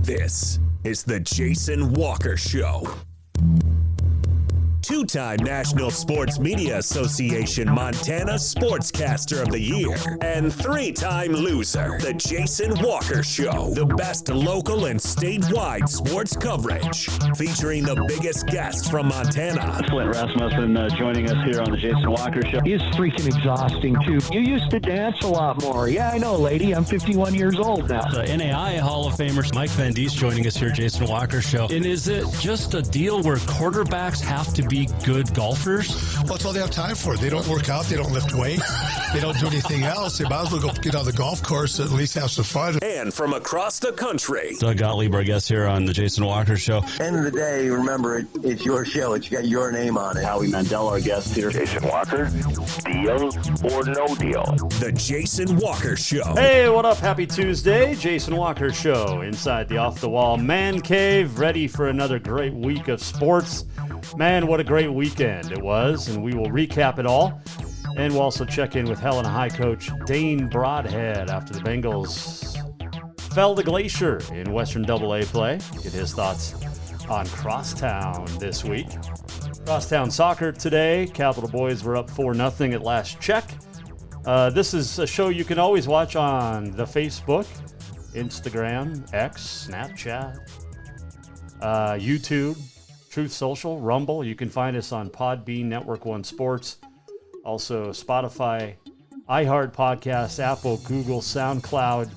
This is the Jason Walker Show. Two-time National Sports Media Association Montana Sportscaster of the Year and three-time loser, the Jason Walker Show. The best local and statewide sports coverage, featuring the biggest guests from Montana. Flint Rasmussen joining us here on the Jason Walker Show. He's freaking exhausting, too. You used to dance a lot more. Yeah, I know, lady. I'm 51 years old now. The NAI Hall of Famer Mike Van Diest joining us here, Jason Walker Show. And is it just a deal where quarterbacks have to be good golfers? Well, that's all they have time for. They don't work out. They don't lift weight. They don't do anything else. They might as well go get on the golf course and at least have some fun. And from across the country, Doug Gottlieb, our guest here on the Jason Walker Show. End of the day, remember, it's your show. It's got your name on it. Howie Mandel, our guest here. Jason Walker, deal or no deal? the Jason Walker Show. Hey, what up? Happy Tuesday. Jason Walker Show inside the Off the Wall Mancave, ready for another great week of sports. Man, what a great weekend it was, and we will recap it all. And we'll also check in with Helena High coach Dane Broadhead after the Bengals fell to Glacier in Western AA play. Get his thoughts on Crosstown this week. Crosstown soccer today. Capital Boys were up 4-0 at last check. This is a show you can always watch on the Facebook, Instagram, X, Snapchat, YouTube, Truth Social, Rumble. You can find us on Podbean, Network One Sports, also Spotify, iHeart Podcasts, Apple, Google, SoundCloud,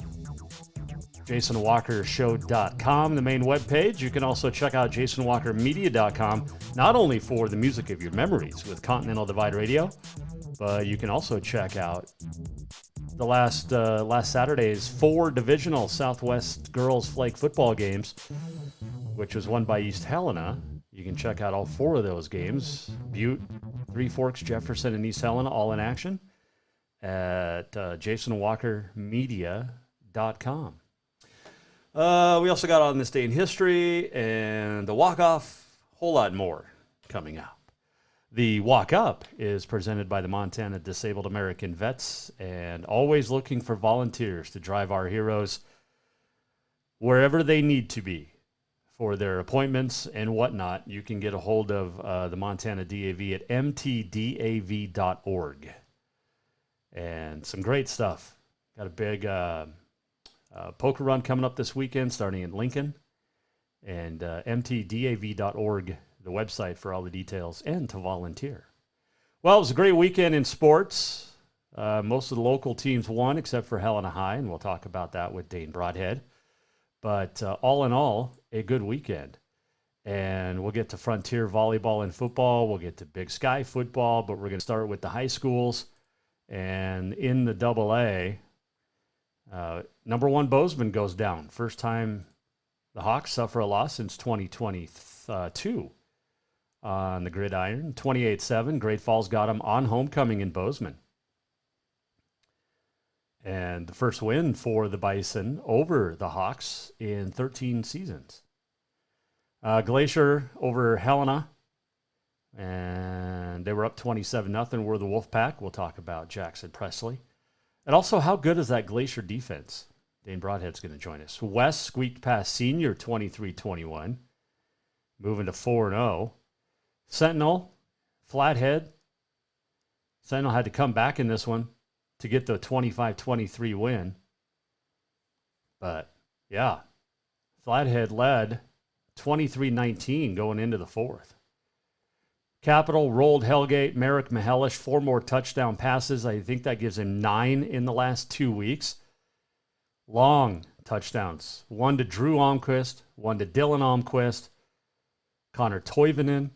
JasonWalkerShow.com, the main webpage. You can also check out JasonWalkerMedia.com, not only for the music of your memories with Continental Divide Radio, but you can also check out the last Saturday's 4 divisional Southwest girls flag football games, which was won by East Helena. You can check out all 4 of those games. Butte, Three Forks, Jefferson, and East Helena all in action at JasonWalkerMedia.com. We also got on this day in history and the walk-off, whole lot more coming up. The walk-up is presented by the Montana Disabled American Vets and always looking for volunteers to drive our heroes wherever they need to be for their appointments and whatnot. You can get a hold of the Montana DAV at mtdav.org. And some great stuff. Got a big poker run coming up this weekend starting in Lincoln. And mtdav.org, the website for all the details and to volunteer. Well, it was a great weekend in sports. Most of the local teams won except for Helena High, and we'll talk about that with Dane Broadhead. But all in all, a good weekend. And we'll get to Frontier volleyball and football. We'll get to Big Sky football, but we're going to start with the high schools. And in the AA, number 1 Bozeman goes down. First time the Hawks suffer a loss since 2022 on the gridiron. 28-7, Great Falls got them on homecoming in Bozeman. And the first win for the Bison over the Hawks in 13 seasons. Glacier over Helena, and they were up 27-0. We're the Wolfpack. We'll talk about Jackson Presley. And also, how good is that Glacier defense? Dane Broadhead's going to join us. West squeaked past Senior 23-21, moving to 4-0. Sentinel, Flathead. Sentinel had to come back in this one to get the 25-23 win. But, yeah, Flathead led 23-19 going into the 4th. Capital rolled Hellgate. Merrick Mahelish, 4 more touchdown passes. I think that gives him 9 in the last 2 weeks. Long touchdowns. 1 to Drew Almquist, 1 to Dylan Almquist. Connor Toivonen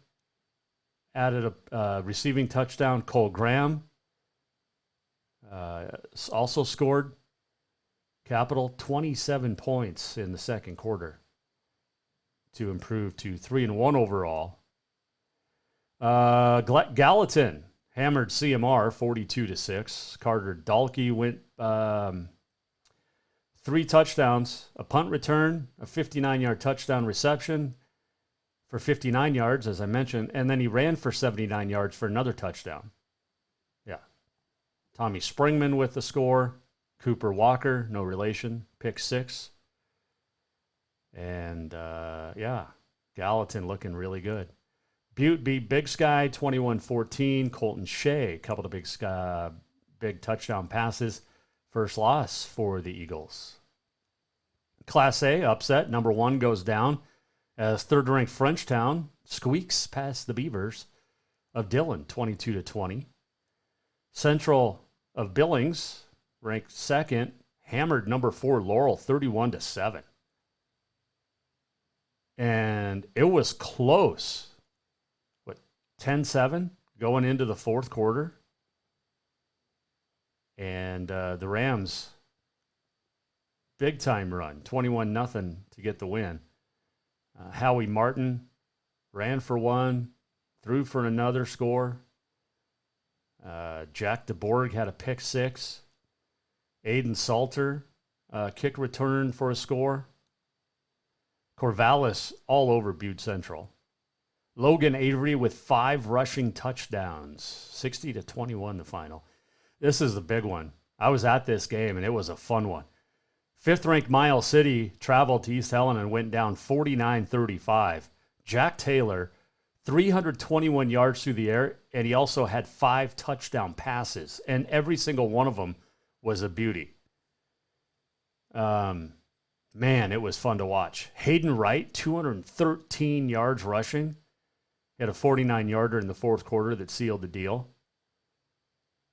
added a receiving touchdown. Cole Graham also scored. Capital 27 points in the second quarter to improve to 3-1 overall. Gallatin hammered CMR 42-6. Carter Dahlke went 3 touchdowns, a punt return, a 59-yard touchdown reception for 59 yards, as I mentioned, and then he ran for 79 yards for another touchdown. Yeah. Tommy Springman with the score. Cooper Walker, no relation, pick 6. And, Gallatin looking really good. Butte beat Big Sky 21-14. Colton Shea, a couple of big touchdown passes. First loss for the Eagles. Class A upset. Number 1 goes down as third-ranked Frenchtown squeaks past the Beavers of Dillon 22-20. Central of Billings, ranked second, hammered number 4 Laurel 31-7. And it was close. 10-7 going into the fourth quarter. And the Rams, big time run, 21-0 to get the win. Howie Martin ran for one, threw for another score. Jack DeBorg had a pick six. Aiden Salter kick return for a score. Corvallis all over Butte Central. Logan Avery with 5 rushing touchdowns, 60-21 the final. This is the big one. I was at this game, and it was a fun one. Fifth-ranked Miles City traveled to East Helena and went down 49-35. Jack Taylor, 321 yards through the air, and he also had 5 touchdown passes, and every single one of them was a beauty. Man, it was fun to watch. Hayden Wright, 213 yards rushing. He had a 49-yarder in the fourth quarter that sealed the deal.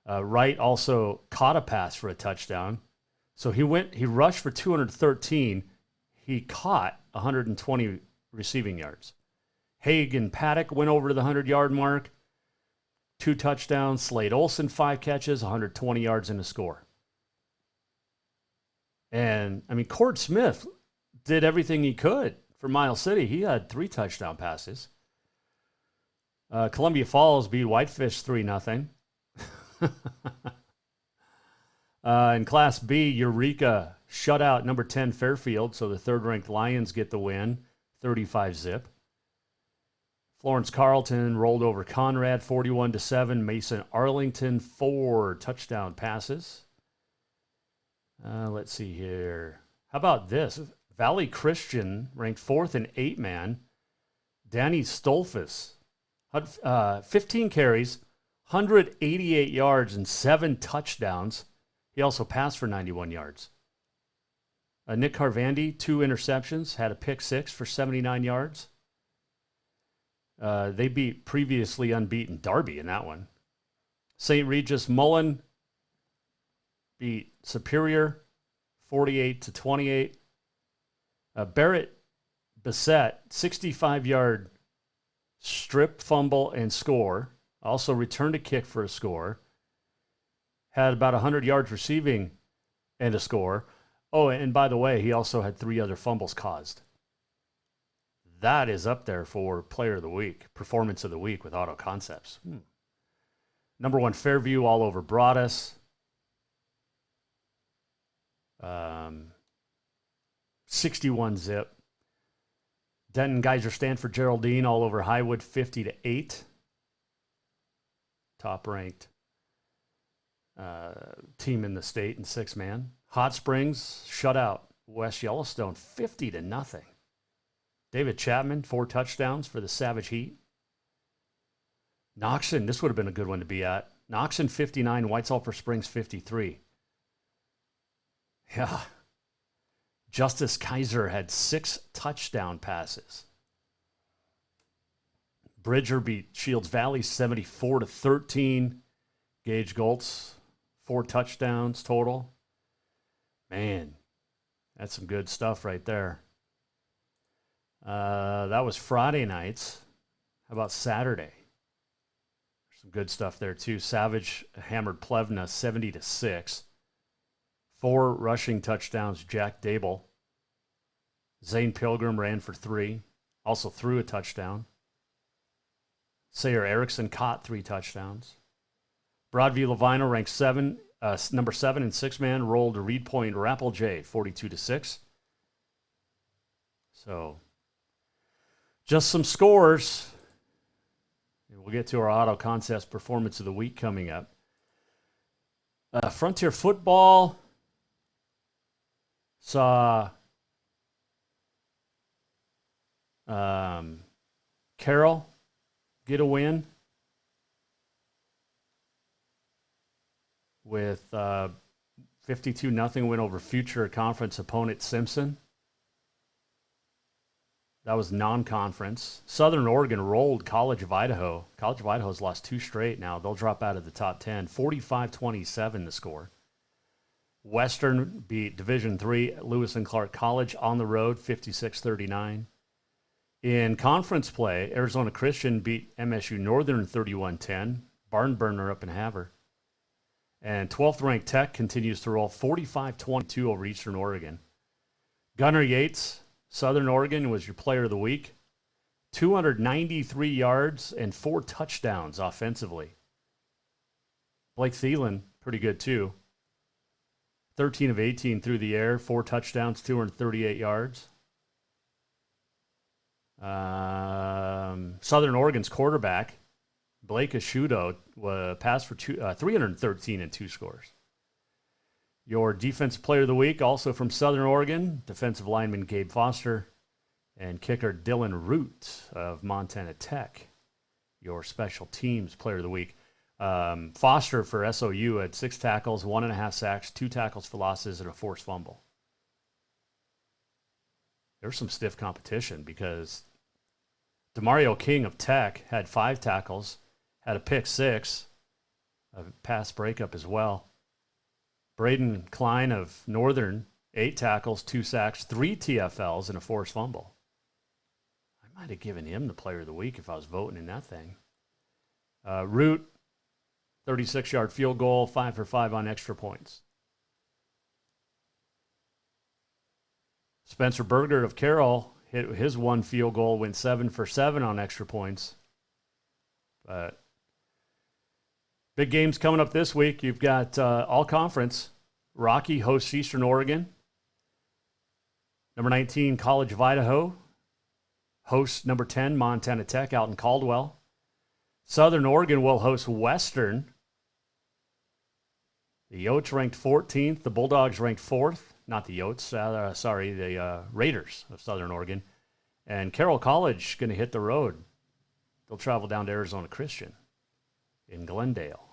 Wright also caught a pass for a touchdown. So he rushed for 213. He caught 120 receiving yards. Hagen Paddock went over to the 100-yard mark. 2 touchdowns. Slade Olson, 5 catches, 120 yards in a score. And, Cord Smith did everything he could for Miles City. He had 3 touchdown passes. Columbia Falls beat Whitefish 3-0. In Class B, Eureka shut out number 10 Fairfield, so the third-ranked Lions get the win, 35-0. Florence Carlton rolled over Conrad, 41-7. Mason Arlington, 4 touchdown passes. Let's see here. How about this? Valley Christian ranked 4th in 8-man. Danny Stolfus, 15 carries, 188 yards, and 7 touchdowns. He also passed for 91 yards. Nick Carvandy, 2 interceptions, had a pick 6 for 79 yards. They beat previously unbeaten Darby in that one. St. Regis Mullen beat Superior 48-28. Barrett Bissett, 65-yard strip, fumble, and score. Also returned a kick for a score. Had about 100 yards receiving and a score. Oh, and by the way, he also had 3 other fumbles caused. That is up there for Player of the Week, Performance of the Week with Auto Concepts. Number 1, Fairview all over Broadus. 61-0. Denton Geyser Stanford Geraldine all over Highwood, 50-8. Top-ranked team in the state in 6-man. Hot Springs shut out West Yellowstone 50-0. David Chapman, 4 touchdowns for the Savage Heat. Noxon, this would have been a good one to be at. Noxon 59, White Sulphur Springs 53. Yeah. Justice Kaiser had 6 touchdown passes. Bridger beat Shields Valley 74-13. Gage Goltz, 4 touchdowns total. Man, that's some good stuff right there. That was Friday nights. How about Saturday? Some good stuff there too. Savage hammered Plevna 70-6. 4 rushing touchdowns, Jack Dable. Zane Pilgrim ran for 3. Also threw a touchdown. Sayer Erickson caught 3 touchdowns. Broadview Levina ranked number 7 in 6-man, rolled to Reed Point Rapple J 42-6. So, just some scores. We'll get to our Auto Concepts Performance of the Week coming up. Frontier Football saw Carroll get a win with 52-0 win over future conference opponent Simpson. That was non-conference. Southern Oregon rolled College of Idaho. College of Idaho's lost 2 straight now. They'll drop out of the top 10. 45-27 the score. Western beat Division III Lewis and Clark College on the road, 56-39. In conference play, Arizona Christian beat MSU Northern 31-10. Barn burner up in Havre. And 12th-ranked Tech continues to roll 45-22 over Eastern Oregon. Gunnar Yates, Southern Oregon, was your player of the week. 293 yards and 4 touchdowns offensively. Blake Thielen, pretty good too. 13 of 18 through the air, 4 touchdowns, 238 yards. Southern Oregon's quarterback, Blake Ashudo, passed for 313 and 2 scores. Your defensive player of the week, also from Southern Oregon, defensive lineman Gabe Foster, and kicker Dylan Root of Montana Tech. Your special teams player of the week. Foster for SOU had 6 tackles, 1.5 sacks, 2 tackles for losses, and a forced fumble. There's some stiff competition because DeMario King of Tech had 5 tackles, had a pick 6, a pass breakup as well. Braden Klein of Northern, 8 tackles, 2 sacks, 3 TFLs, and a forced fumble. I might have given him the player of the week if I was voting in that thing. Root, 36-yard field goal, 5 for 5 on extra points. Spencer Berger of Carroll hit his 1 field goal, went 7 for 7 on extra points. But big games coming up this week. You've got all conference. Rocky hosts Eastern Oregon. Number 19, College of Idaho hosts number 10, Montana Tech out in Caldwell. Southern Oregon will host Western. The Yotes ranked 14th. The Bulldogs ranked 4th. Not the Yotes, the Raiders of Southern Oregon. And Carroll College going to hit the road. They'll travel down to Arizona Christian in Glendale.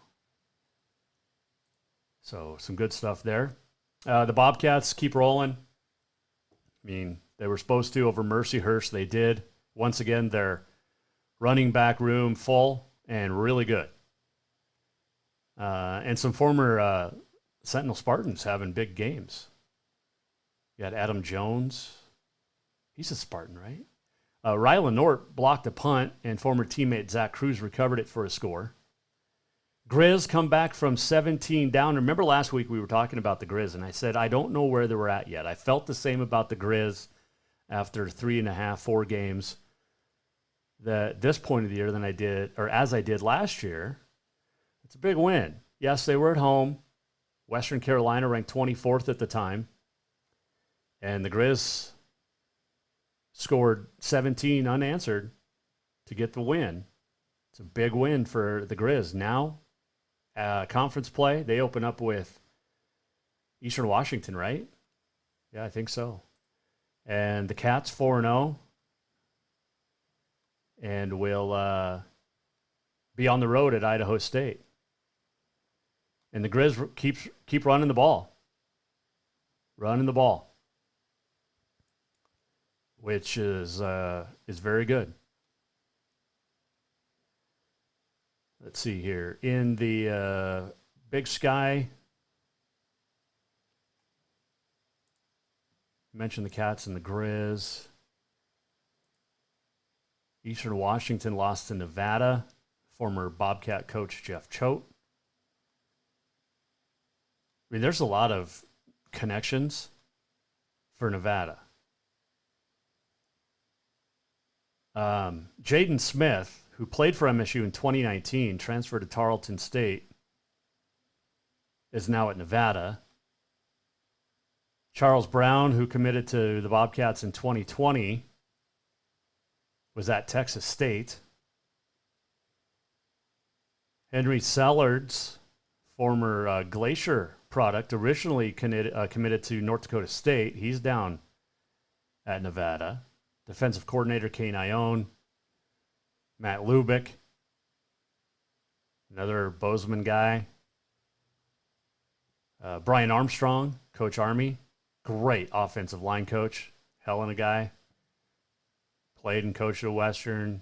So some good stuff there. The Bobcats keep rolling. I mean, they were supposed to over Mercyhurst. They did. Once again, their running back room full and really good. And some former Sentinel Spartans having big games. You got Adam Jones. He's a Spartan, right? Rylan Nort blocked a punt, and former teammate Zach Cruz recovered it for a score. Grizz come back from 17 down. Remember last week we were talking about the Grizz, and I said I don't know where they were at yet. I felt the same about the Grizz after 3.5, 4 games at this point of the year than I did, or as I did last year. It's a big win. Yes, they were at home. Western Carolina ranked 24th at the time. And the Grizz scored 17 unanswered to get the win. It's a big win for the Grizz. Now, conference play, they open up with Eastern Washington, right? Yeah, I think so. And the Cats 4-0. And will be on the road at Idaho State. And the Grizz keep running the ball. Running the ball. Which is very good. Let's see here. In the Big Sky, mentioned the Cats and the Grizz. Eastern Washington lost to Nevada. Former Bobcat coach Jeff Choate. I mean, there's a lot of connections for Nevada. Jaden Smith, who played for MSU in 2019, transferred to Tarleton State, is now at Nevada. Charles Brown, who committed to the Bobcats in 2020, was at Texas State. Henry Sellards, former Glacier product, originally committed to North Dakota State. He's down at Nevada. Defensive coordinator Kane Ione, Matt Lubick, another Bozeman guy. Brian Armstrong, Coach Army, great offensive line coach. Helena guy, played and coached at Western,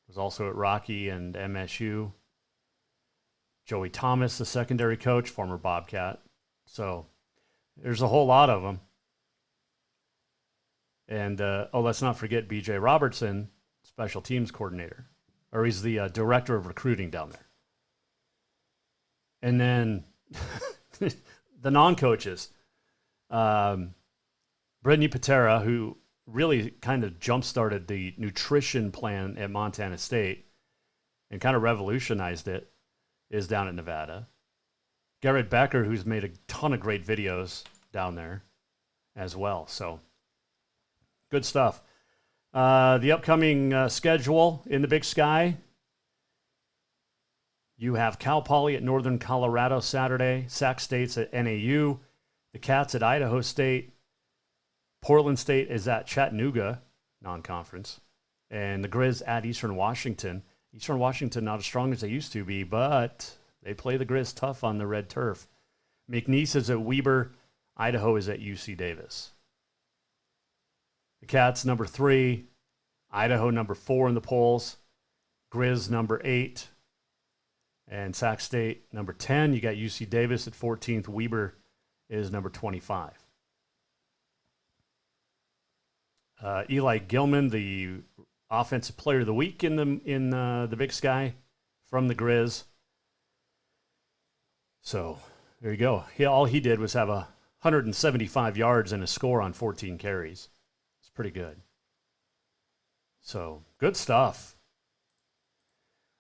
was also at Rocky and MSU. Joey Thomas, the secondary coach, former Bobcat. So there's a whole lot of them. And, let's not forget B.J. Robertson, special teams coordinator. Or he's the director of recruiting down there. And then the non-coaches. Brittany Patera, who really kind of jump-started the nutrition plan at Montana State and kind of revolutionized it, is down in Nevada. Garrett Becker, who's made a ton of great videos down there as well. So, good stuff. The upcoming schedule in the Big Sky. You have Cal Poly at Northern Colorado Saturday, Sac State's at NAU, the Cats at Idaho State, Portland State is at Chattanooga, non-conference, and the Grizz at Eastern Washington. Eastern Washington not as strong as they used to be, but they play the Grizz tough on the red turf. McNeese is at Weber, Idaho is at UC Davis. The Cats number 3, Idaho number 4 in the polls, Grizz number 8, and Sac State number 10. You got UC Davis at 14th. Weber is number 25. Eli Gilman, the offensive player of the week in the Big Sky from the Grizz. So there you go. All he did was have 175 yards and a score on 14 carries. It's pretty good. So good stuff.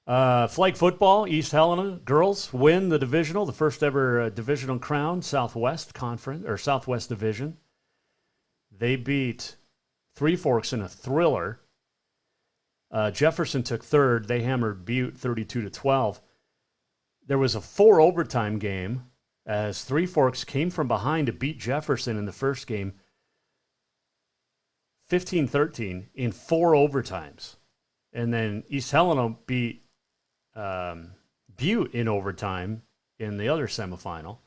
Flag football, East Helena girls win the divisional, the first ever divisional crown, Southwest Conference or Southwest Division. They beat Three Forks in a thriller. Jefferson took third. They hammered Butte 32-12. There was a 4 overtime game as Three Forks came from behind to beat Jefferson in the first game 15-13 in 4 overtimes. And then East Helena beat Butte in overtime in the other semifinal.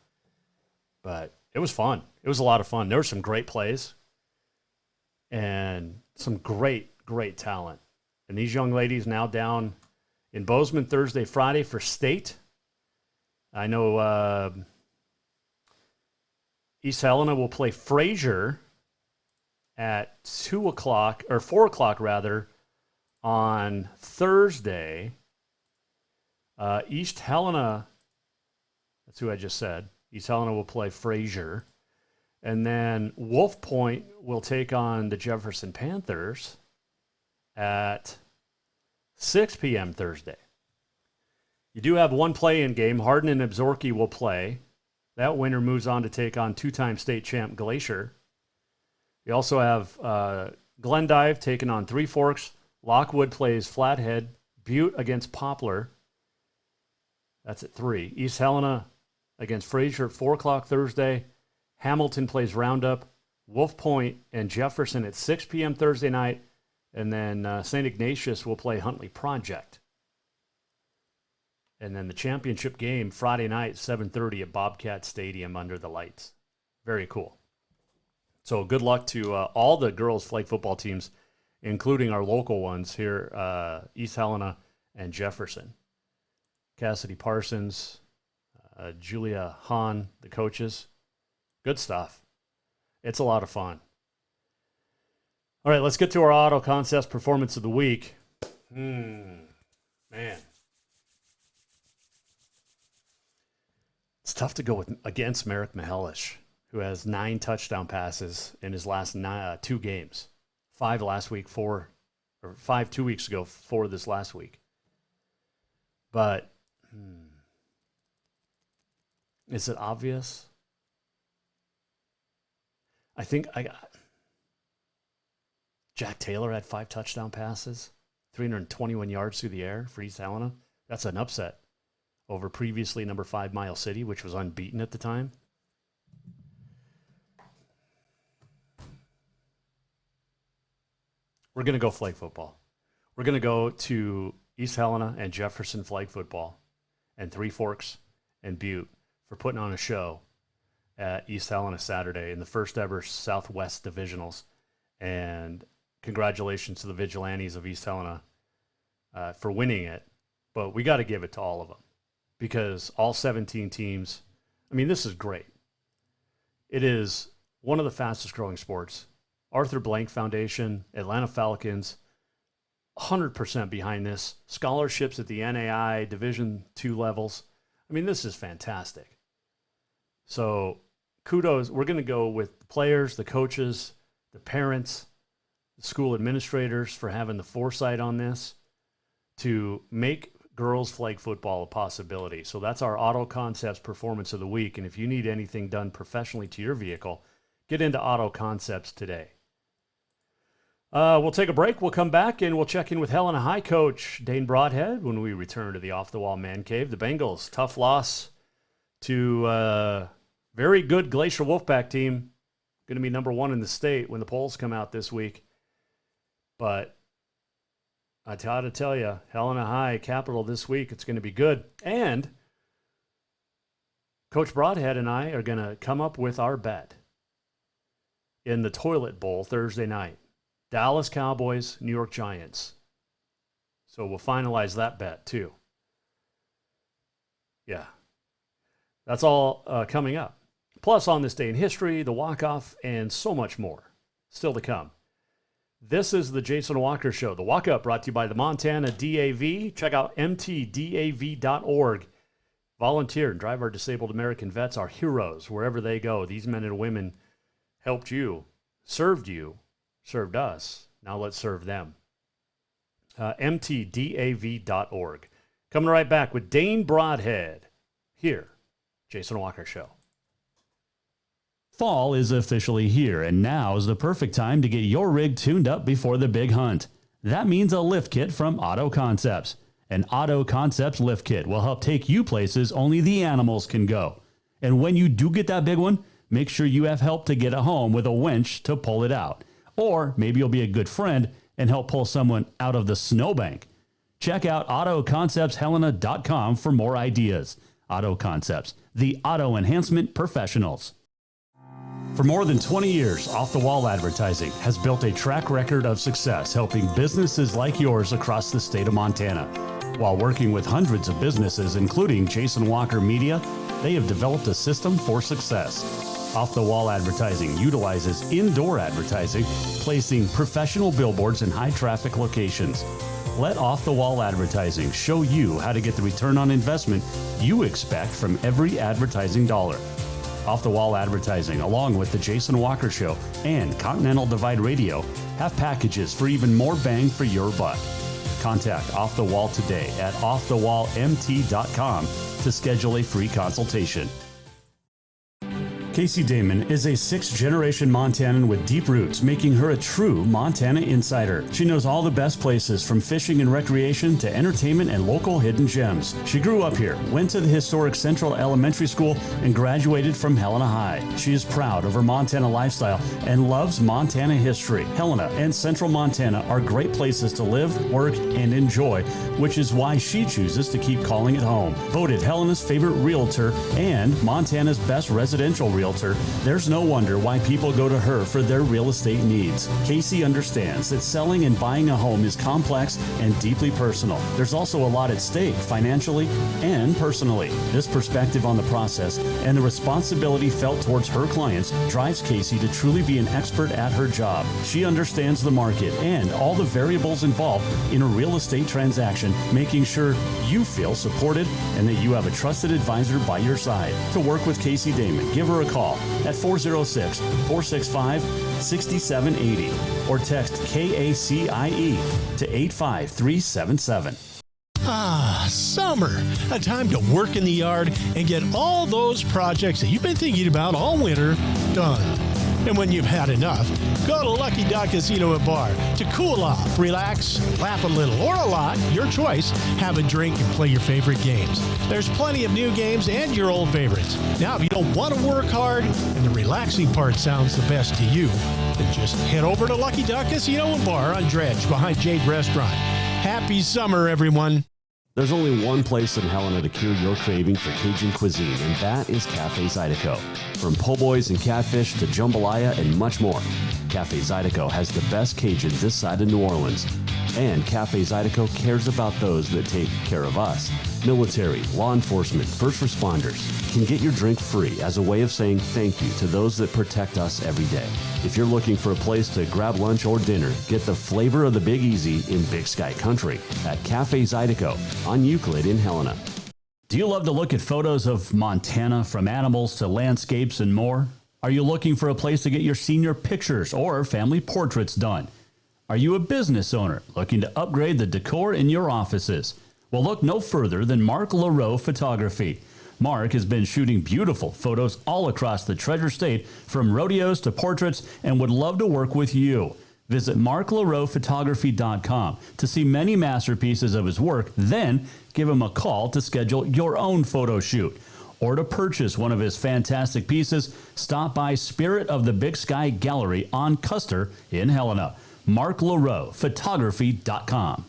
But it was fun. It was a lot of fun. There were some great plays and some great talent. And these young ladies now down in Bozeman Thursday, Friday for state. I know East Helena will play Fraser at 2 o'clock, or 4 o'clock rather, on Thursday. East Helena, that's who I just said. East Helena will play Fraser. And then Wolf Point will take on the Jefferson Panthers at 6 p.m. Thursday. You do have one play-in game. Hardin and Absorki will play. That winner moves on to take on two-time state champ Glacier. You also have Glendive taking on Three Forks. Lockwood plays Flathead. Butte against Poplar. That's at 3. East Helena against Fraser at 4 o'clock Thursday. Hamilton plays Roundup. Wolf Point and Jefferson at 6 p.m. Thursday night. And then St. Ignatius will play Huntley Project. And then the championship game Friday night, 7:30 at Bobcat Stadium under the lights. Very cool. So good luck to all the girls flag football teams, including our local ones here, East Helena and Jefferson. Cassidy Parsons, Julia Hahn, the coaches. Good stuff. It's a lot of fun. All right, let's get to our Auto Concepts Performance of the Week. Man. It's tough to go against Merrick Mihelish, who has 9 touchdown passes in his last 2 games. 5 last week, 4, or 5 2 weeks ago, 4 this last week. But is it obvious? I think Jack Taylor had 5 touchdown passes, 321 yards through the air for East Helena. That's an upset over previously number 5 Miles City, which was unbeaten at the time. we're going to go flag football. We're going to go to East Helena and Jefferson flag football and Three Forks and Butte for putting on a show at East Helena Saturday in the first ever Southwest Divisionals. And congratulations to the Vigilantes of East Helena for winning it. But we got to give it to all of them because all 17 teams, I mean, this is great. It is one of the fastest growing sports. Arthur Blank Foundation, Atlanta Falcons, 100% behind this. Scholarships at the NAI Division II levels. I mean, this is fantastic. So kudos. We're going to go with the players, the coaches, the parents, the school administrators for having the foresight on this to make girls flag football a possibility. So that's our Auto Concepts Performance of the Week. And if you need anything done professionally to your vehicle, get into Auto Concepts today. We'll take a break. We'll come back and we'll check in with Helena High coach Dane Broadhead when we return to the Off the Wall Mancave. The Bengals, tough loss to very good Glacier Wolfpack team. Going to be number 1 in the state when the polls come out this week. But I got to tell you, Helena High Capital this week, it's going to be good. And Coach Broadhead and I are going to come up with our bet in the Toilet Bowl Thursday night. Dallas Cowboys, New York Giants. So we'll finalize that bet too. Yeah. That's all coming up. Plus, on this day in history, the walk-off, and so much more still to come. This is the Jason Walker Show. The walk-up brought to you by the Montana DAV. Check out mtdav.org. Volunteer and drive our disabled American vets, our heroes, wherever they go. These men and women helped you, served us. Now let's serve them. mtdav.org. Coming right back with Dane Broadhead. Here, Jason Walker Show. Fall is officially here, and now is the perfect time to get your rig tuned up before the big hunt. That means a lift kit from Auto Concepts. An Auto Concepts lift kit will help take you places only the animals can go. And when you do get that big one, make sure you have help to get it home with a winch to pull it out. Or maybe you'll be a good friend and help pull someone out of the snowbank. Check out AutoConceptsHelena.com for more ideas. Auto Concepts, the auto enhancement professionals. For more than 20 years, Off the Wall Advertising has built a track record of success helping businesses like yours across the state of Montana. While working with hundreds of businesses, including Jason Walker Media, they have developed a system for success. Off the Wall Advertising utilizes indoor advertising, placing professional billboards in high-traffic locations. Let Off the Wall Advertising show you how to get the return on investment you expect from every advertising dollar. Off the Wall Advertising, along with the Jason Walker Show and Continental Divide Radio, have packages for even more bang for your buck. Contact Off the Wall today at offthewallmt.com to schedule a free consultation. Casey Damon is a sixth-generation Montanan with deep roots, making her a true Montana insider. She knows all the best places from fishing and recreation to entertainment and local hidden gems. She grew up here, went to the historic Central Elementary School, and graduated from Helena High. She is proud of her Montana lifestyle and loves Montana history. Helena and Central Montana are great places to live, work, and enjoy, which is why she chooses to keep calling it home. Voted Helena's favorite realtor and Montana's best residential realtor, there's no wonder why people go to her for their real estate needs. Casey understands that selling and buying a home is complex and deeply personal. There's also a lot at stake financially and personally. This perspective on the process and the responsibility felt towards her clients drives Casey to truly be an expert at her job. She understands the market and all the variables involved in a real estate transaction, making sure you feel supported and that you have a trusted advisor by your side. To work with Casey Damon, give her a call at 406-465-6780 or text KACIE to 85377. Ah, summer. A time to work in the yard and get all those projects that you've been thinking about all winter done. And when you've had enough, go to Lucky Duck Casino and Bar to cool off, relax, laugh a little or a lot, your choice. Have a drink and play your favorite games. There's plenty of new games and your old favorites. Now, if you don't want to work hard and the relaxing part sounds the best to you, then just head over to Lucky Duck Casino and Bar on Dredge behind Jade Restaurant. Happy summer, everyone. There's only one place in Helena to cure your craving for Cajun cuisine, and that is Cafe Zydeco. From po' boys and catfish to jambalaya and much more, Cafe Zydeco has the best Cajun this side of New Orleans. And Cafe Zydeco cares about those that take care of us. Military, law enforcement, first responders can get your drink free as a way of saying thank you to those that protect us every day. If you're looking for a place to grab lunch or dinner, get the flavor of the Big Easy in Big Sky Country at Cafe Zydeco on Euclid in Helena. Do you love to look at photos of Montana, from animals to landscapes and more? Are you looking for a place to get your senior pictures or family portraits done? Are you a business owner looking to upgrade the decor in your offices? Well, look no further than Mark LaRoe Photography. Mark has been shooting beautiful photos all across the Treasure State, from rodeos to portraits, and would love to work with you. Visit marklaroephotography.com to see many masterpieces of his work, then give him a call to schedule your own photo shoot. Or to purchase one of his fantastic pieces, stop by Spirit of the Big Sky Gallery on Custer in Helena. marklaroephotography.com.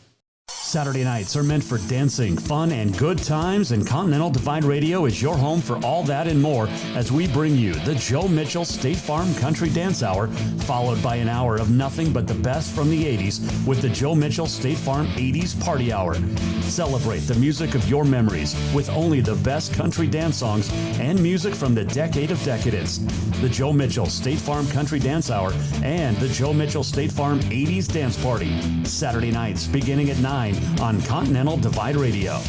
Saturday nights are meant for dancing, fun, and good times, and Continental Divide Radio is your home for all that and more as we bring you the Joe Mitchell State Farm Country Dance Hour, followed by an hour of nothing but the best from the 80s with the Joe Mitchell State Farm 80s Party Hour. Celebrate the music of your memories with only the best country dance songs and music from the decade of decadence. The Joe Mitchell State Farm Country Dance Hour and the Joe Mitchell State Farm 80s Dance Party, Saturday nights beginning at 9 on Continental Divide Radio.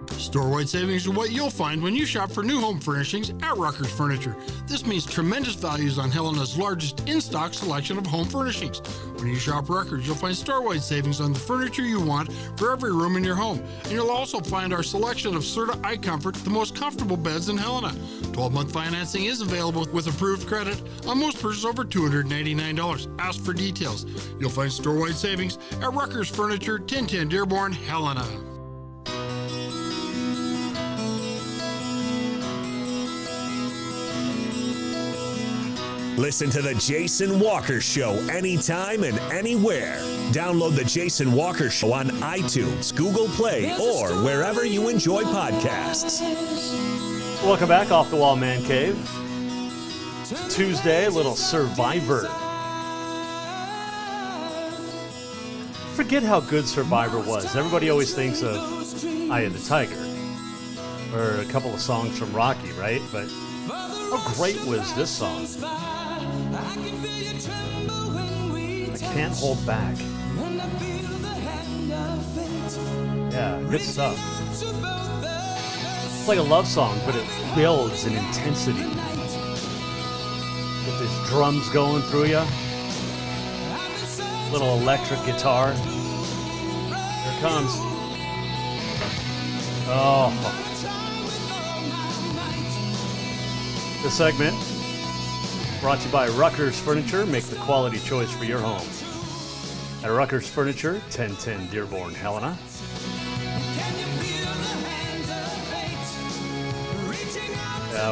Store-wide savings are what you'll find when you shop for new home furnishings at Rucker's Furniture. This means tremendous values on Helena's largest in-stock selection of home furnishings. When you shop Rucker's, you'll find store-wide savings on the furniture you want for every room in your home. And you'll also find our selection of Serta iComfort, the most comfortable beds in Helena. 12-month financing is available with approved credit on most purchases over $299. Ask for details. You'll find store-wide savings at Rucker's Furniture, 1010 Dearborn, Helena. Listen to The Jason Walker Show anytime and anywhere. Download The Jason Walker Show on iTunes, Google Play, or wherever you enjoy podcasts. Welcome back, Off the Wall Mancave. Tuesday, a little Survivor. Forget how good Survivor was. Everybody always thinks of Eye of the Tiger, or a couple of songs from Rocky, right? But how great was this song? I Can't Hold Back. Yeah, good stuff. It's like a love song, but it builds in intensity. Get these drums going through you. Little electric guitar. Here it comes. Oh. This segment brought to you by Rucker's Furniture. Make the quality choice for your home. At Rucker's Furniture, 1010 Dearborn, Helena.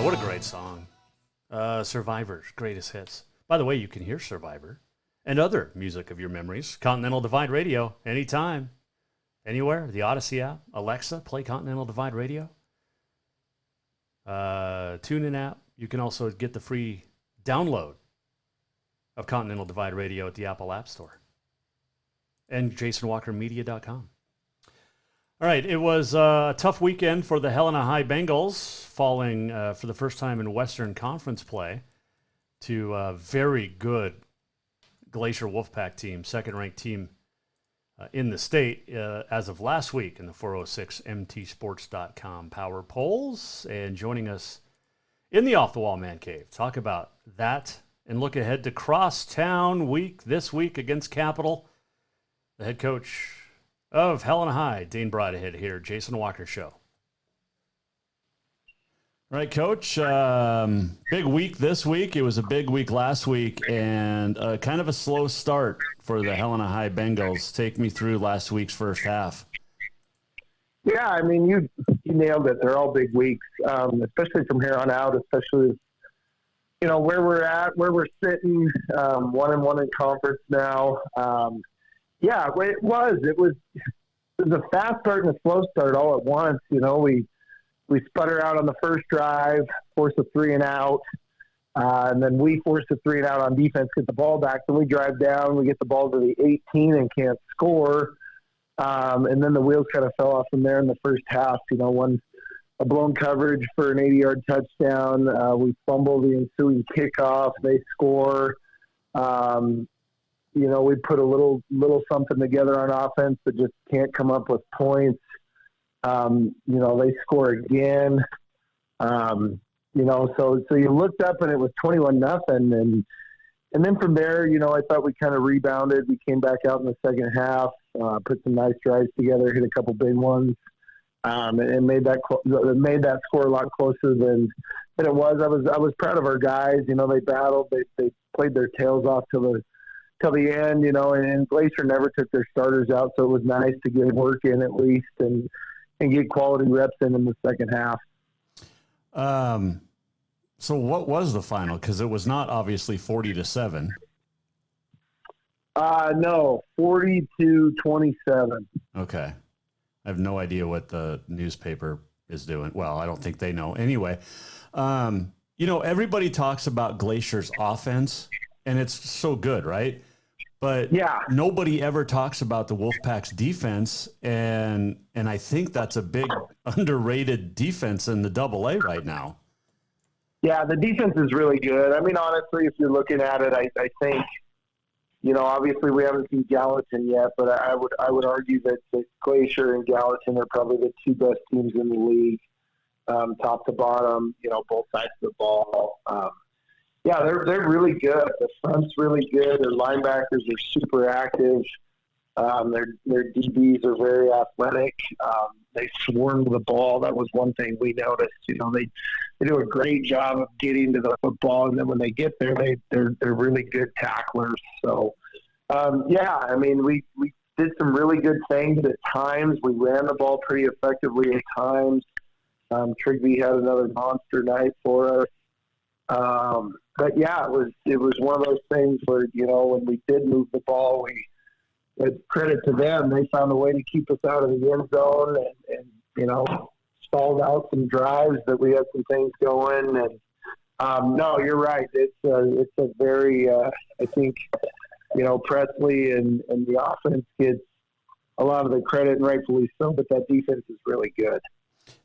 What a great song. Survivor's Greatest Hits. By the way, you can hear Survivor and other music of your memories. Continental Divide Radio, anytime, anywhere. The Odyssey app. Alexa, play Continental Divide Radio. TuneIn app. You can also get the free download of Continental Divide Radio at the Apple App Store. And JasonWalkerMedia.com. All right, it was a tough weekend for the Helena High Bengals, falling for the first time in Western Conference play to a very good Glacier Wolfpack team, second-ranked team in the state as of last week in the 406mtsports.com Power Polls. And joining us in the Off the Wall Man Cave, talk about that and look ahead to Crosstown Week this week against Capital. The head coach of Helena High, Dane Broadhead here, Jason Walker Show. Right, Coach. Big week this week. It was a big week last week, and kind of a slow start for the Helena High Bengals. Take me through last week's first half. Yeah, I mean, you nailed it. They're all big weeks, especially from here on out, especially, where we're at, where we're sitting, 1-1 in conference now. Yeah, it was a fast start and a slow start all at once. We sputter out on the first drive, force a 3-and-out, and then we force a 3-and-out on defense, get the ball back. Then we drive down, we get the ball to the 18 and can't score. And then the wheels kind of fell off from there in the first half. A blown coverage for an 80-yard touchdown. We fumble the ensuing kickoff. They score. We put a little something together on offense, but just can't come up with points. They score again. So you looked up and it was 21-0. And then from there, I thought we kind of rebounded. We came back out in the second half, put some nice drives together, hit a couple big ones, and made that score a lot closer than it was. I was proud of our guys. They battled. They played their tails off till the end. And Glacier never took their starters out, so it was nice to get work in at least and get quality reps in the second half. So what was the final? Because it was not obviously 40-7. No, 40-27. Okay. I have no idea what the newspaper is doing. Well, I don't think they know. Anyway, everybody talks about Glacier's offense, and it's so good, right? But yeah, nobody ever talks about the Wolfpack's defense, and I think that's a big underrated defense in the AA right now. Yeah, the defense is really good. I mean, honestly, if you're looking at it, I think, obviously we haven't seen Gallatin yet, but I would argue that Glacier and Gallatin are probably the two best teams in the league, top to bottom, both sides of the ball. Yeah, they're really good. The front's really good. Their linebackers are super active. Their DBs are very athletic. They swarm the ball. That was one thing we noticed. They do a great job of getting to the football, and then when they get there, they're really good tacklers. So, I mean, we did some really good things at times. We ran the ball pretty effectively at times. Trigby had another monster night for us. But yeah, it was one of those things where, when we did move the ball, credit to them, they found a way to keep us out of the end zone and stalled out some drives that we had some things going. And no, you're right. It's a very, I think, Presley and the offense gets a lot of the credit, and rightfully so, but that defense is really good.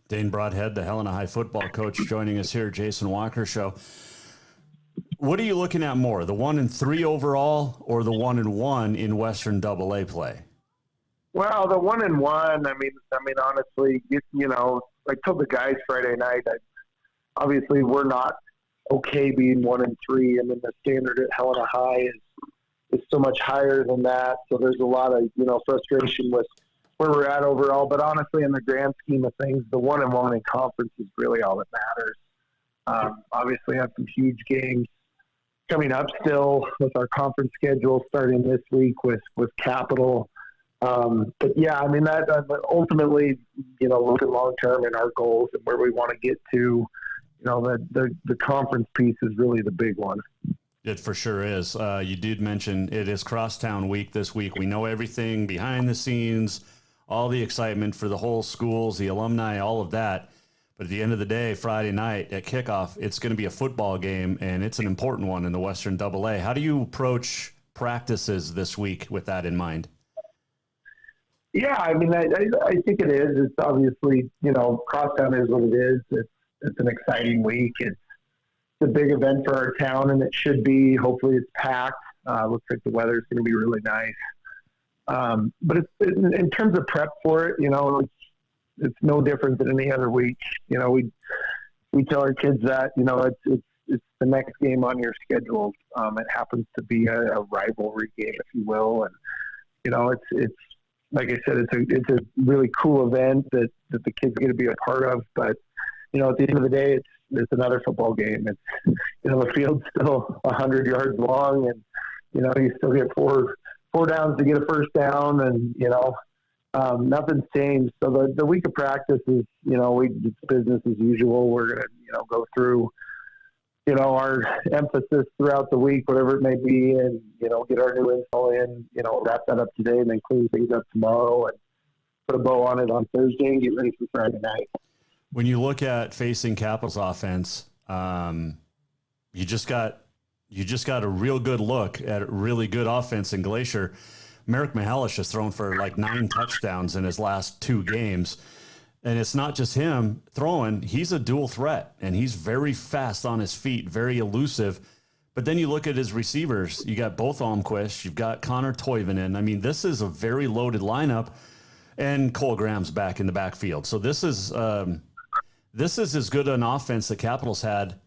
Dane Broadhead, the Helena High football coach, joining us here, Jason Walker Show. What are you looking at more, the 1-3 overall or the 1-1 in Western AA play? Well, the 1-1. I mean, honestly, I told the guys Friday night. Obviously, we're not okay being 1-3. I mean, the standard at Helena High is so much higher than that. So there's a lot of frustration with where we're at overall. But honestly, in the grand scheme of things, the 1-1 in conference is really all that matters. Obviously, have some huge games coming up still with our conference schedule starting this week with Capital. But yeah, I mean, that ultimately, looking long term in our goals and where we want to get to, the conference piece is really the big one. It for sure is. You did mention it is Crosstown week this week. We know everything behind the scenes, all the excitement for the whole schools, the alumni, all of that. But at the end of the day, Friday night at kickoff, it's going to be a football game, and it's an important one in the Western AA. How do you approach practices this week with that in mind? Yeah, I mean, I think it is. It's obviously, Crosstown is what it is. It's an exciting week. It's a big event for our town, and it should be. Hopefully it's packed. Looks like the weather's going to be really nice. But in terms of prep for it, it's no different than any other week. We tell our kids that, it's the next game on your schedule. It happens to be a rivalry game, if you will. And, it's like I said, it's a really cool event that the kids get to be a part of. But, at the end of the day, it's another football game. It's, the field's still 100 yards long, and, you still get four downs to get a first down, and, nothing's changed. So the week of practice is, it's business as usual. We're going to, go through, our emphasis throughout the week, whatever it may be, and, get our new install in, wrap that up today and then clean things up tomorrow and put a bow on it on Thursday and get ready for Friday night. When you look at facing Capital's offense, you just got a real good look at a really good offense in Glacier. Merrick Mihalish has thrown for like 9 touchdowns in his last 2 games. And it's not just him throwing. He's a dual threat, and he's very fast on his feet, very elusive. But then you look at his receivers. You got both Almquist. You've got Connor Toivonen. I mean, this is a very loaded lineup. And Cole Graham's back in the backfield. So this is as good an offense that Capitals had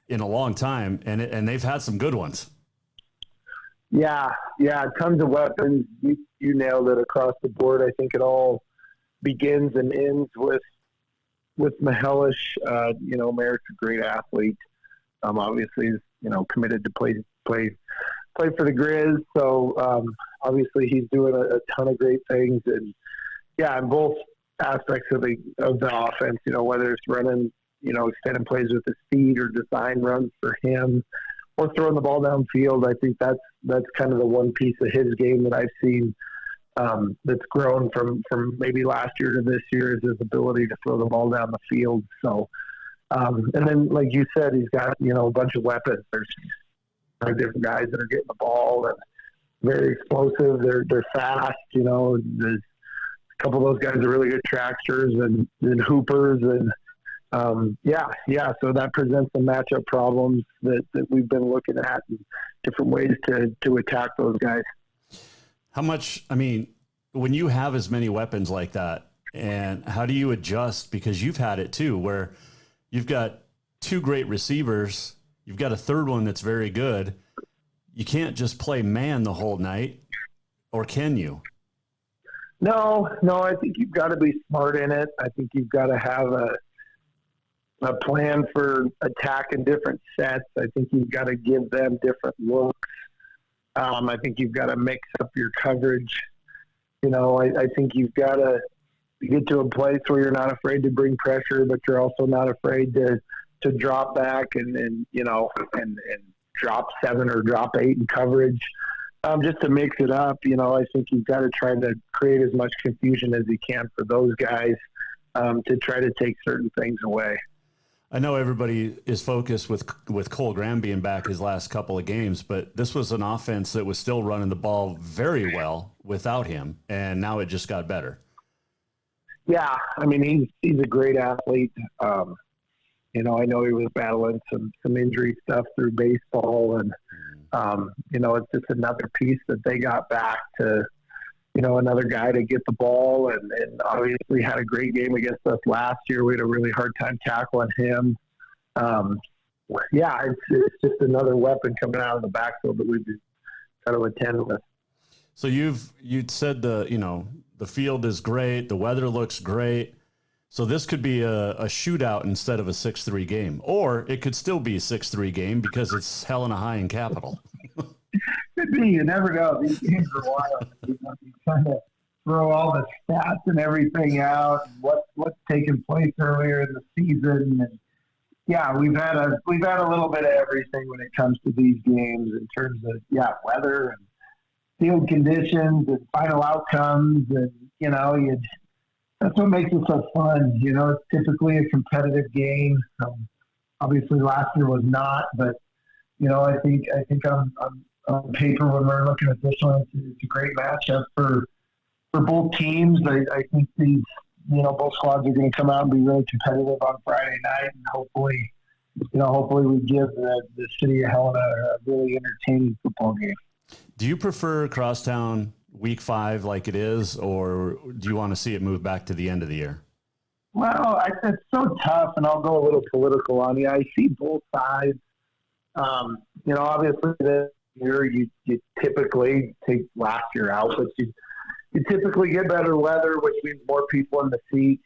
in a long time, and they've had some good ones. Yeah, tons of weapons. You nailed it across the board. I think it all begins and ends with Mihalish. Merrick's a great athlete. Obviously, is committed to play for the Grizz. So obviously, he's doing a ton of great things. And in both aspects of the offense, whether it's running, extended plays with his feet or design runs for him, or throwing the ball downfield. I think that's kind of the one piece of his game that I've seen that's grown from maybe last year to this year, is his ability to throw the ball down the field. So, and then, like you said, he's got, a bunch of weapons. There's 5 different guys that are getting the ball and very explosive. They're fast, there's a couple of those guys are really good tracksters and hoopers. And, so that presents some matchup problems that we've been looking at and different ways to attack those guys. How much, when you have as many weapons like that, and how do you adjust? Because you've had it too, where you've got 2 great receivers, you've got a third one that's very good. You can't just play man the whole night, or can you? No, I think you've got to be smart in it. I think you've got to have a plan for attacking different sets. I think you've got to give them different looks. I think you've got to mix up your coverage. I think you've got to get to a place where you're not afraid to bring pressure, but you're also not afraid to drop back and drop 7 or drop 8 in coverage, just to mix it up. I think you've got to try to create as much confusion as you can for those guys to try to take certain things away. I know everybody is focused with Cole Graham being back his last couple of games, but this was an offense that was still running the ball very well without him, and now it just got better. Yeah, he's a great athlete. I know he was battling some injury stuff through baseball, and it's just another piece that they got back to, another guy to get the ball, and obviously had a great game against us last year. We had a really hard time tackling him. It's just another weapon coming out of the backfield that we've been kind of attend with. So you'd said the field is great, the weather looks great. So this could be a shootout instead of a 6-3 game, or it could still be a 6-3 game because it's Helena High and Capital. Could be. You never know. These games are wild. You kind of throw all the stats and everything out, and what's taken place earlier in the season. And we've had a little bit of everything when it comes to these games in terms of weather and field conditions and final outcomes, and that's what makes it so fun. It's typically a competitive game. Obviously, last year was not, but I think on paper, when we're looking at this one, it's a great matchup for both teams. I think these, both squads are going to come out and be really competitive on Friday night, and hopefully we give the city of Helena a really entertaining football game. Do you prefer Crosstown week 5 like it is, or do you want to see it move back to the end of the year? Well, it's so tough, and I'll go a little political on you. I see both sides. Obviously this year you typically take last year out, but you typically get better weather, which means more people in the seats,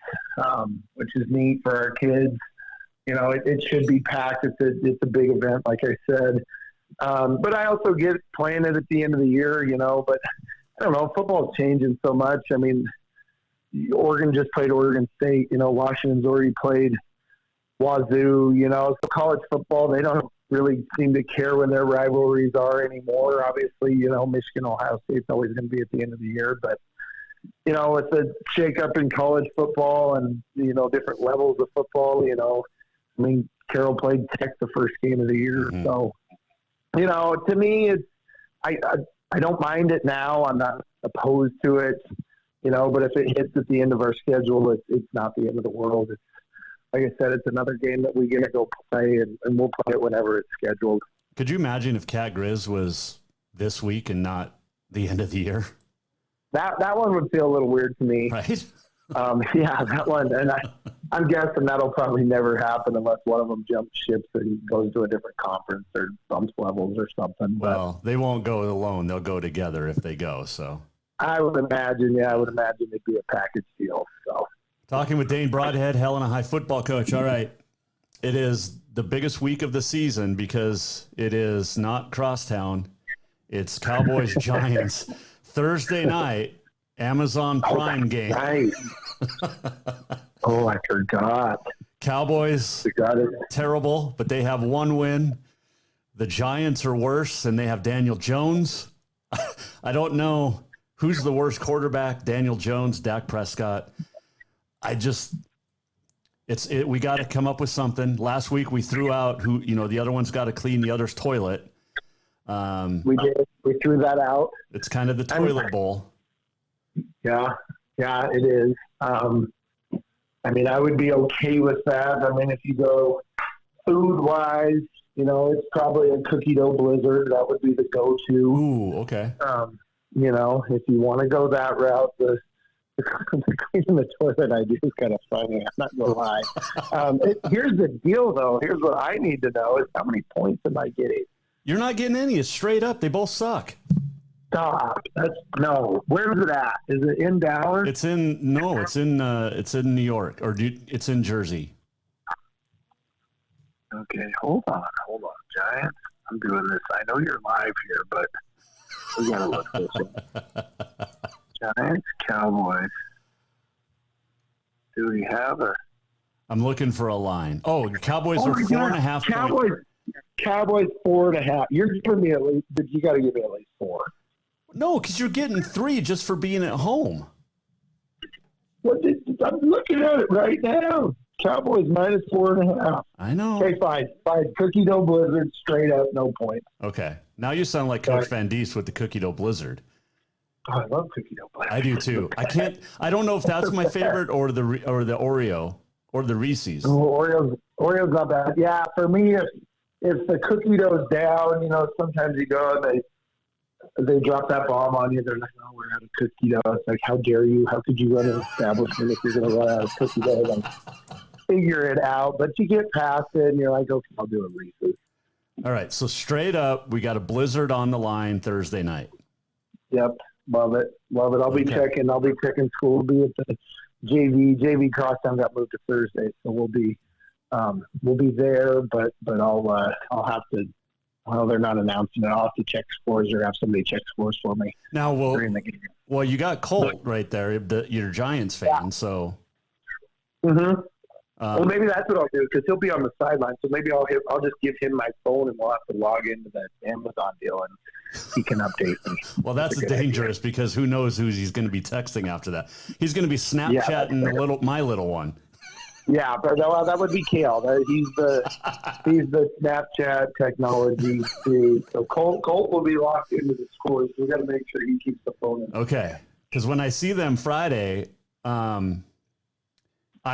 which is neat for our kids. You know, it should be packed. It's a big event, like I said. But I also get playing it at the end of the year, you know. But I don't know, football's changing so much. I mean, Oregon just played Oregon State. You know, Washington's already played Wazoo. You know, so college football, they don't really seem to care when their rivalries are anymore. Obviously, you know, Michigan, Ohio State's always going to be at the end of the year. But, you know, with the shakeup in college football and, you know, different levels of football, you know, I mean, Carroll played Tech the first game of the year. Mm-hmm. So, you know, to me, I don't mind it now. I'm not opposed to it, you know, but if it hits at the end of our schedule, it's not the end of the world. It's, like I said, it's another game that we get to go play, and we'll play it whenever it's scheduled. Could you imagine if Cat Grizz was this week and not the end of the year? That one would feel a little weird to me. Right? Yeah, that one. And I'm guessing that'll probably never happen unless one of them jumps ships and goes to a different conference or bumps levels or something. Well, they won't go alone. They'll go together if they go. So I would imagine it'd be a package deal. So. Talking with Dane Broadhead, Helena High football coach. All right. It is the biggest week of the season because it is not crosstown. It's Cowboys Giants. Thursday night, Amazon Prime game. Right. Oh, I forgot. Cowboys, terrible, but they have one win. The Giants are worse, and they have Daniel Jones. I don't know who's the worst quarterback, Daniel Jones, Dak Prescott. We got to come up with something. Last week we threw out the other one's got to clean the other's toilet. We did. We threw that out. It's kind of the toilet bowl. Yeah, it is. I mean, I would be okay with that. I mean, if you go food-wise, you know, it's probably a cookie dough blizzard. That would be the go-to. Ooh, okay. You know, if you want to go that route, the cleaning the toilet idea is kind of funny. I'm not going to lie. Here's the deal, though. Here's what I need to know is how many points am I getting? You're not getting any. It's straight up. They both suck. Stop. No. Where's it at? Is it in Dallas? It's in New York, or it's in Jersey. Okay, hold on, Giants. I'm doing this. I know you're live here, but we gotta look this up. Giants, Cowboys. Do we have a? I'm looking for a line. Oh, Cowboys are 4.5 points. Cowboys 4.5. You're giving me at least, but you got to give me at least 4. No, because you're getting 3 just for being at home. I'm looking at it right now. Cowboys minus 4.5. I know. Okay, fine. Cookie dough blizzard, straight up, no points. Okay. Now you sound like Coach Van Diest with the cookie dough blizzard. Oh, I love cookie dough blizzard. I do too. I don't know if that's my favorite or the Oreo or the Reese's. Oh, Oreo's not bad. Yeah, for me, if the cookie dough's down, you know, sometimes you go and they drop that bomb on you. They're like, oh, we're out of cookie dough. It's like, how dare you? How could you run an establishment if you're going to run out of cookie dough? Like, figure it out. But you get past it, and you're like, okay, I'll do a Reese's. All right, so straight up, we got a blizzard on the line Thursday night. Yep, love it. I'll be checking school. We'll be at the JV Crosstown got moved to Thursday, so we'll be there. But I'll have to. Well, they're not announcing it. I'll have to check scores or have somebody check scores for me. Now, well, you got Colt right there. You're a Giants fan, so. Mm-hmm. Well, maybe that's what I'll do because he'll be on the sideline. So maybe I'll just give him my phone and we'll have to log into that Amazon deal and he can update me. Well, that's dangerous because who knows who he's going to be texting after that. He's going to be Snapchatting my little one. Yeah, but that would be Kale. He's the Snapchat technology dude. So Colt will be locked into the scores. So we got to make sure he keeps the phone in. Okay, because when I see them Friday, I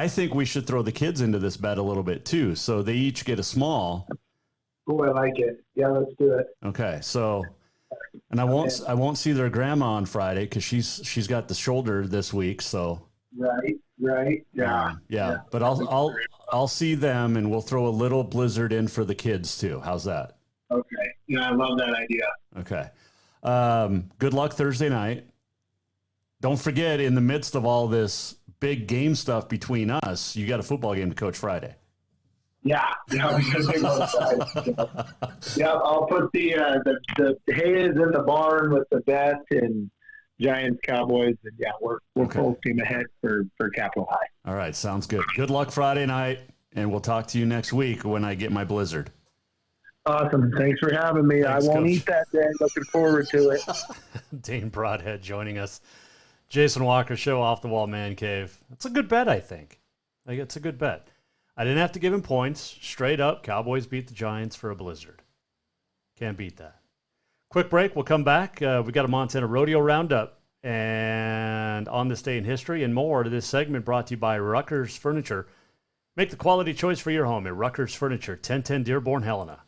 think we should throw the kids into this bet a little bit too. So they each get a small. Oh, I like it. Yeah, let's do it. Okay, so, and I won't see their grandma on Friday because she's got the shoulder this week. So. Right. Yeah. But I'll see them and we'll throw a little blizzard in for the kids too. How's that? Okay. Yeah, I love that idea. Okay. Good luck Thursday night. Don't forget, in the midst of all this big game stuff between us, you got a football game to coach Friday. Yeah, because they both sides. Yeah, I'll put the hay is in the barn with the bet and Giants, Cowboys, and yeah, we're full steam ahead for Capitol High. All right, sounds good. Good luck Friday night, and we'll talk to you next week when I get my blizzard. Awesome. Thanks for having me. Thanks, I won't Coach. eat that day. Looking forward to it. Dane Broadhead joining us. Jason Walker Show, Off the Wall Mancave. That's a good bet, I think. It's a good bet. I didn't have to give him points. Straight up, Cowboys beat the Giants for a blizzard. Can't beat that. Quick break. We'll come back. We got a Montana Rodeo Roundup and on this day in history and more. To this segment brought to you by Rucker's Furniture. Make the quality choice for your home at Rucker's Furniture, 1010 Dearborn, Helena.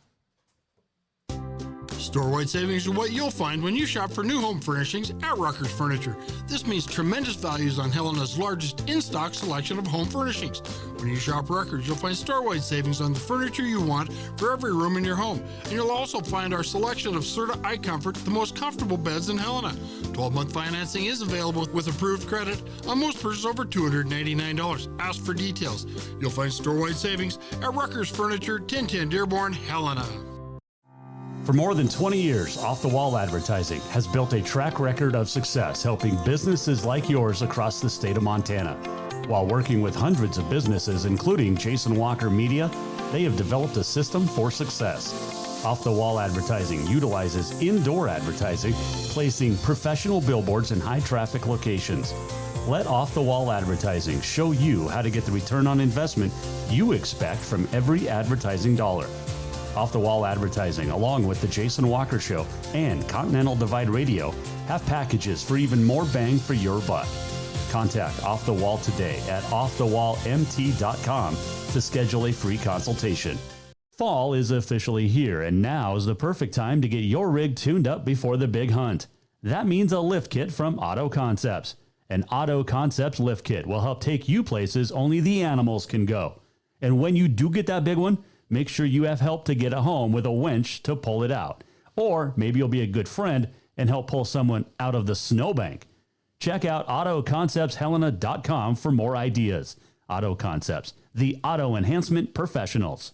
Store-wide savings are what you'll find when you shop for new home furnishings at Rucker's Furniture. This means tremendous values on Helena's largest in-stock selection of home furnishings. When you shop Rucker's, you'll find store-wide savings on the furniture you want for every room in your home. And you'll also find our selection of Serta iComfort, the most comfortable beds in Helena. 12-month financing is available with approved credit on most purchases over $299. Ask for details. You'll find store-wide savings at Rucker's Furniture, 1010 Dearborn, Helena. For more than 20 years, Off the Wall Advertising has built a track record of success helping businesses like yours across the state of Montana. While working with hundreds of businesses, including Jason Walker Media, they have developed a system for success. Off the Wall Advertising utilizes indoor advertising, placing professional billboards in high traffic locations. Let Off the Wall Advertising show you how to get the return on investment you expect from every advertising dollar. Off the Wall Advertising, along with the Jason Walker Show and Continental Divide Radio, have packages for even more bang for your buck. Contact Off the Wall today at offthewallmt.com to schedule a free consultation. Fall is officially here, and now is the perfect time to get your rig tuned up before the big hunt. That means a lift kit from Auto Concepts. An Auto Concepts lift kit will help take you places only the animals can go. And when you do get that big one, make sure you have help to get it home with a winch to pull it out. Or maybe you'll be a good friend and help pull someone out of the snowbank. Check out AutoConceptsHelena.com for more ideas. Auto Concepts, the auto enhancement professionals.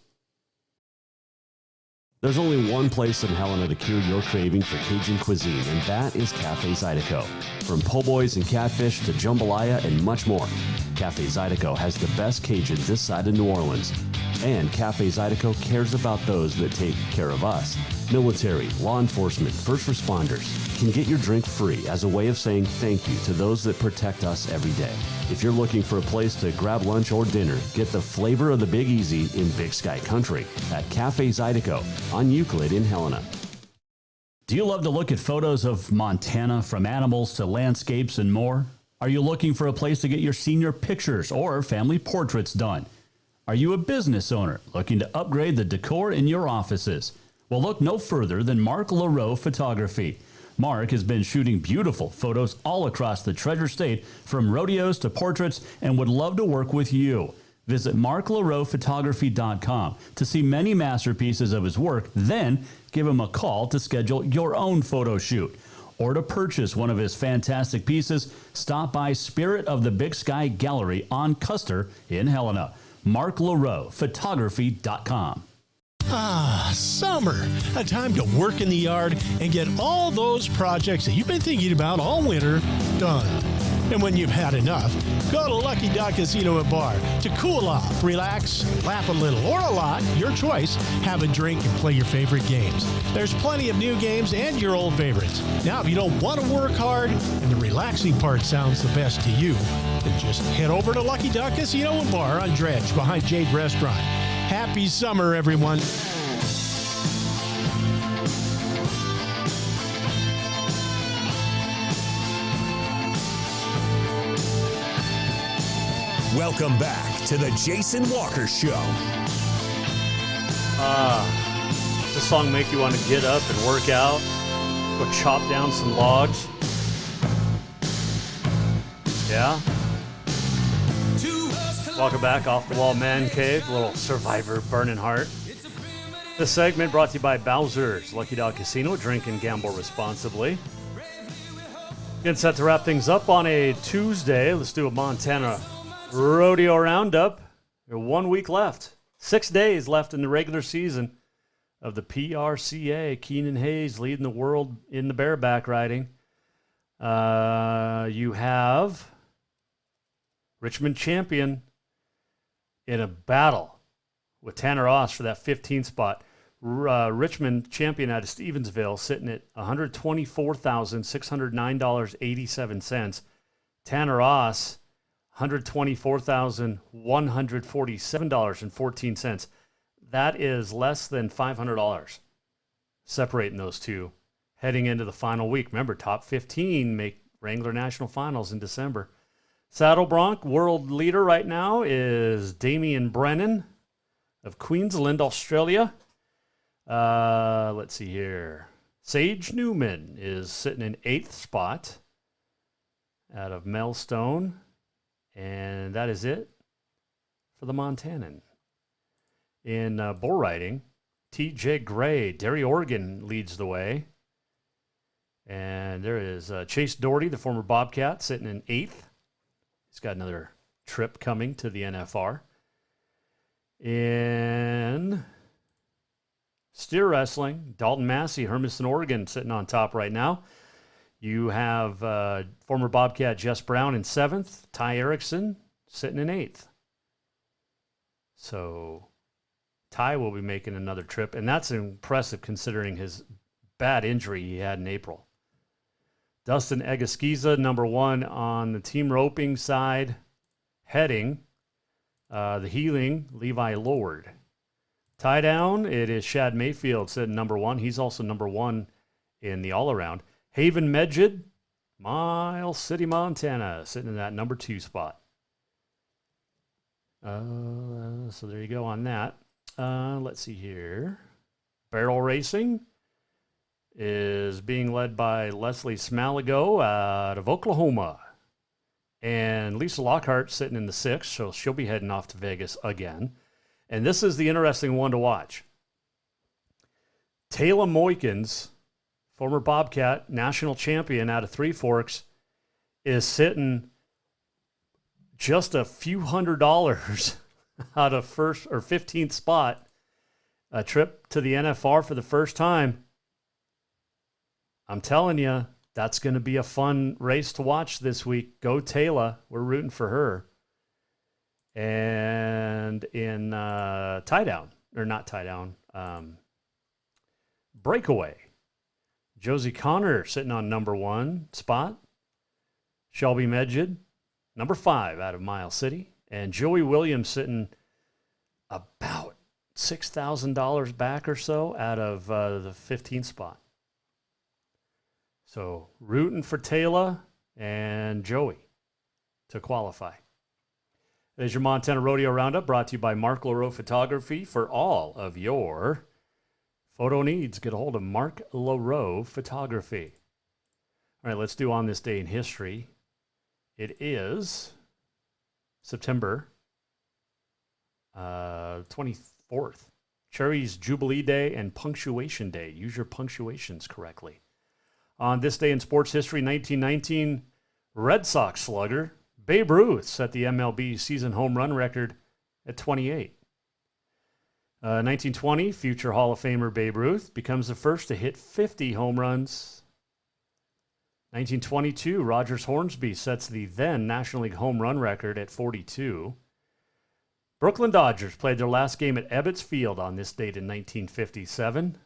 There's only one place in Helena to cure your craving for Cajun cuisine, and that is Cafe Zydeco. From po' boys and catfish to jambalaya and much more, Cafe Zydeco has the best Cajun this side of New Orleans. And Cafe Zydeco cares about those that take care of us. Military, law enforcement, first responders can get your drink free as a way of saying thank you to those that protect us every day. If you're looking for a place to grab lunch or dinner, get the flavor of the Big Easy in Big Sky Country at Cafe Zydeco on Euclid in Helena. Do you love to look at photos of Montana, from animals to landscapes and more? Are you looking for a place to get your senior pictures or family portraits done? Are you a business owner looking to upgrade the decor in your offices? Well, look no further than Mark LaRoe Photography. Mark has been shooting beautiful photos all across the Treasure State, from rodeos to portraits, and would love to work with you. Visit marklaroephotography.com to see many masterpieces of his work, then give him a call to schedule your own photo shoot. Or to purchase one of his fantastic pieces, stop by Spirit of the Big Sky Gallery on Custer in Helena. marklaroephotography.com. Ah, summer. A time to work in the yard and get all those projects that you've been thinking about all winter done. And when you've had enough, go to Lucky Duck Casino and Bar to cool off, relax, laugh a little, or a lot, your choice. Have a drink and play your favorite games. There's plenty of new games and your old favorites. Now, if you don't want to work hard and the relaxing part sounds the best to you, then just head over to Lucky Duck Casino and Bar on Dredge behind Jade Restaurant. Happy summer, everyone. Welcome back to the Jason Walker Show. Does this song make you want to get up and work out? Go chop down some logs? Yeah? Welcome back, Off the Wall Mancave, little Survivor Burning Heart. This segment brought to you by Bowser's Lucky Dog Casino. Drink and gamble responsibly. Getting set to wrap things up on a Tuesday. Let's do a Montana Rodeo Roundup. There's 1 week left. 6 days left in the regular season of the PRCA. Keenan Hayes leading the world in the bareback riding. You have Richmond champion in a battle with Tanner Ross for that 15th spot. Richmond champion out of Stevensville sitting at $124,609.87. Tanner Ross, $124,147.14. That is less than $500 separating those two heading into the final week. Remember, top 15 make Wrangler National Finals in December. Saddle Bronc world leader right now is Damian Brennan of Queensland, Australia. Let's see here. Sage Newman is sitting in 8th spot out of Melstone. And that is it for the Montanan. In bull riding, T.J. Gray, Derry, Oregon leads the way. And there is Chase Doherty, the former Bobcat, sitting in 8th. He's got another trip coming to the NFR. In steer wrestling, Dalton Massey, Hermiston, Oregon, sitting on top right now. You have former Bobcat Jess Brown in 7th. Ty Erickson sitting in 8th. So Ty will be making another trip, and that's impressive considering his bad injury he had in April. Dustin Egaskiza, number 1 on the team roping side, heading. The heeling, Levi Lord. Tie down, it is Shad Mayfield sitting number 1. He's also number 1 in the all-around. Haven Medjid, Miles City, Montana, sitting in that number 2 spot. So there you go on that. Let's see here. Barrel racing is being led by Leslie Smaligo out of Oklahoma. And Lisa Lockhart sitting in the 6th, so she'll be heading off to Vegas again. And this is the interesting one to watch. Taylor Moykins, former Bobcat, national champion out of Three Forks, is sitting just a few $100s out of 1st or 15th spot. A trip to the NFR for the first time. I'm telling you, that's going to be a fun race to watch this week. Go Taylor. We're rooting for her. And in tie-down, or not tie-down, breakaway, Josie Connor sitting on number 1 spot. Shelby Medjid, number 5 out of Miles City. And Joey Williams sitting about $6,000 back or so out of the 15th spot. So rooting for Taylor and Joey to qualify. There's your Montana Rodeo Roundup, brought to you by Mark LaRoe Photography. For all of your photo needs, get a hold of Mark LaRoe Photography. All right, let's do On This Day in History. It is September 24th. Cherry's Jubilee Day and Punctuation Day. Use your punctuations correctly. On this day in sports history, 1919, Red Sox slugger Babe Ruth set the MLB season home run record at 28. 1920, future Hall of Famer Babe Ruth becomes the first to hit 50 home runs. 1922, Rogers Hornsby sets the then National League home run record at 42. Brooklyn Dodgers played their last game at Ebbets Field on this date in 1957.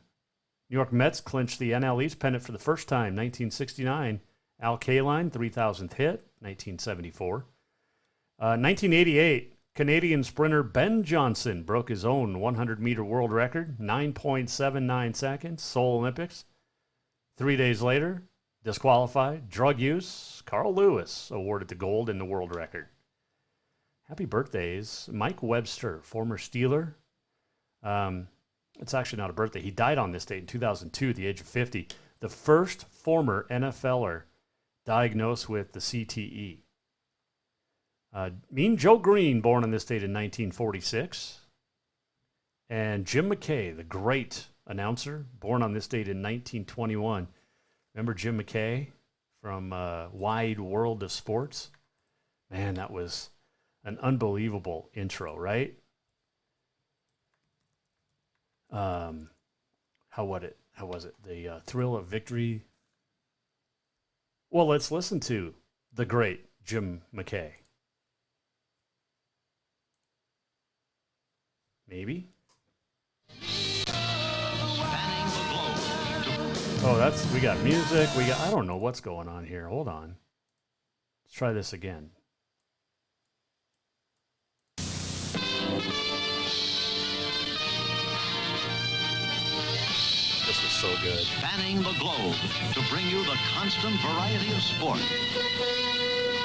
New York Mets clinched the NL East pennant for the first time, 1969. Al Kaline, 3,000th hit, 1974. 1988, Canadian sprinter Ben Johnson broke his own 100-meter world record, 9.79 seconds, Seoul Olympics. 3 days later, disqualified, drug use, Carl Lewis awarded the gold in the world record. Happy birthdays, Mike Webster, former Steeler. It's actually not a birthday. He died on this date in 2002 at the age of 50. The first former NFLer diagnosed with the CTE. Mean Joe Green, born on this date in 1946. And Jim McKay, the great announcer, born on this date in 1921. Remember Jim McKay from Wide World of Sports. Man, that was an unbelievable intro, right? How was it? The thrill of victory. Well, let's listen to the great Jim McKay. Maybe. Oh, we got music. I don't know what's going on here. Hold on. Let's try this again. This was so good. Spanning the globe to bring you the constant variety of sport,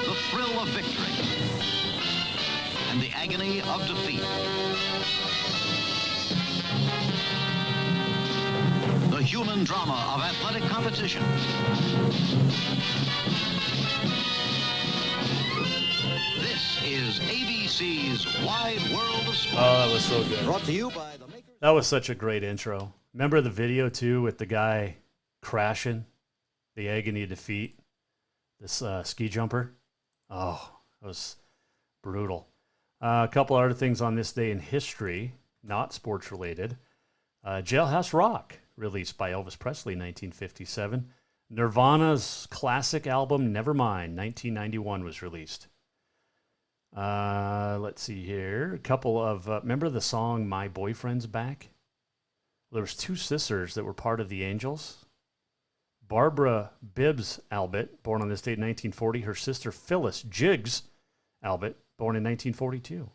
the thrill of victory, and the agony of defeat. The human drama of athletic competition. This is ABC's Wide World of Sport. Oh, that was so good. Brought to you by the makers. That was such a great intro. Remember the video, too, with the guy crashing? The agony of defeat? This ski jumper? Oh, it was brutal. A couple other things on this day in history, not sports related. Jailhouse Rock, released by Elvis Presley, 1957. Nirvana's classic album, Nevermind, 1991, was released. Let's see here. A couple of, remember the song My Boyfriend's Back? There was two sisters that were part of the Angels. Barbara Bibbs Albert, born on this date in 1940. Her sister Phyllis Jiggs Albert, born in 1942.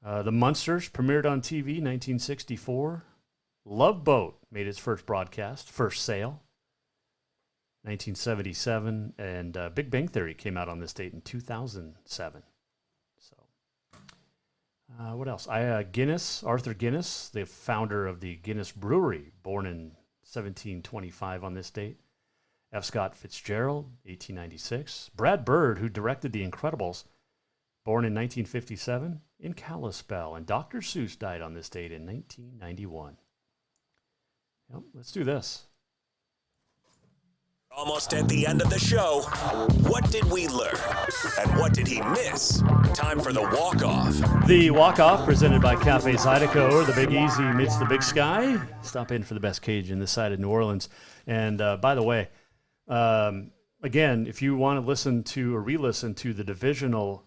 The Munsters premiered on TV, 1964. Love Boat made its first broadcast, first sale, 1977. And Big Bang Theory came out on this date in 2007. What else? Arthur Guinness, the founder of the Guinness Brewery, born in 1725 on this date. F. Scott Fitzgerald, 1896. Brad Bird, who directed The Incredibles, born in 1957 in Kalispell. And Dr. Seuss died on this date in 1991. Yep, let's do this. Almost at the end of the show. What did we learn? And what did he miss? Time for the walk-off. The walk-off presented by Cafe Zydeco, the Big Easy meets the Big Sky. Stop in for the best Cajun this side of New Orleans. And by the way, again, if you want to listen to or re-listen to the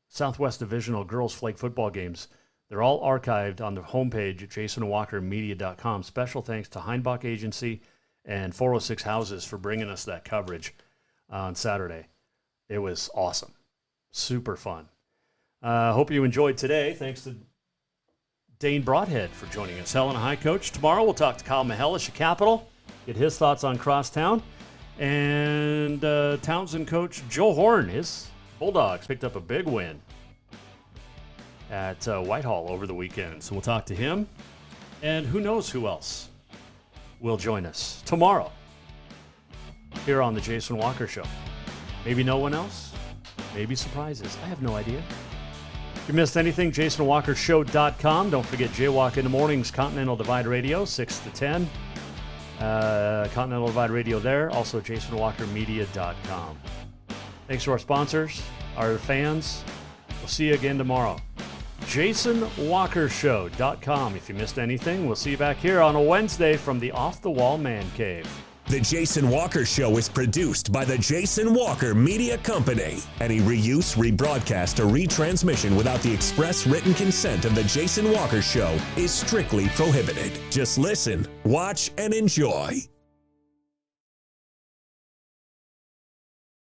Southwest Divisional Girls Flag football games, they're all archived on the homepage at jasonwalkermedia.com. Special thanks to Heinbach Agency and 406 Houses for bringing us that coverage on Saturday. It was awesome. Super fun. Hope you enjoyed today. Thanks to Dane Broadhead for joining us. Helena High coach. Tomorrow we'll talk to Kyle Mahelish at Capital, get his thoughts on Crosstown. And Townsend coach Joe Horn, his Bulldogs picked up a big win at Whitehall over the weekend. So we'll talk to him. And who knows who else will join us tomorrow here on the Jason Walker Show. Maybe no one else. Maybe surprises. I have no idea. If you missed anything, JasonWalkerShow.com. Don't forget Jaywalk in the Mornings, Continental Divide Radio, 6 to 10. Continental Divide Radio there. Also, JasonWalkerMedia.com. Thanks to our sponsors, our fans. We'll see you again tomorrow. JasonWalkerShow.com. If you missed anything, we'll see you back here on a Wednesday from the Off the Wall Mancave. The Jason Walker Show is produced by the Jason Walker Media Company. Any reuse, rebroadcast, or retransmission without the express written consent of the Jason Walker Show is strictly prohibited. Just listen, watch, and enjoy.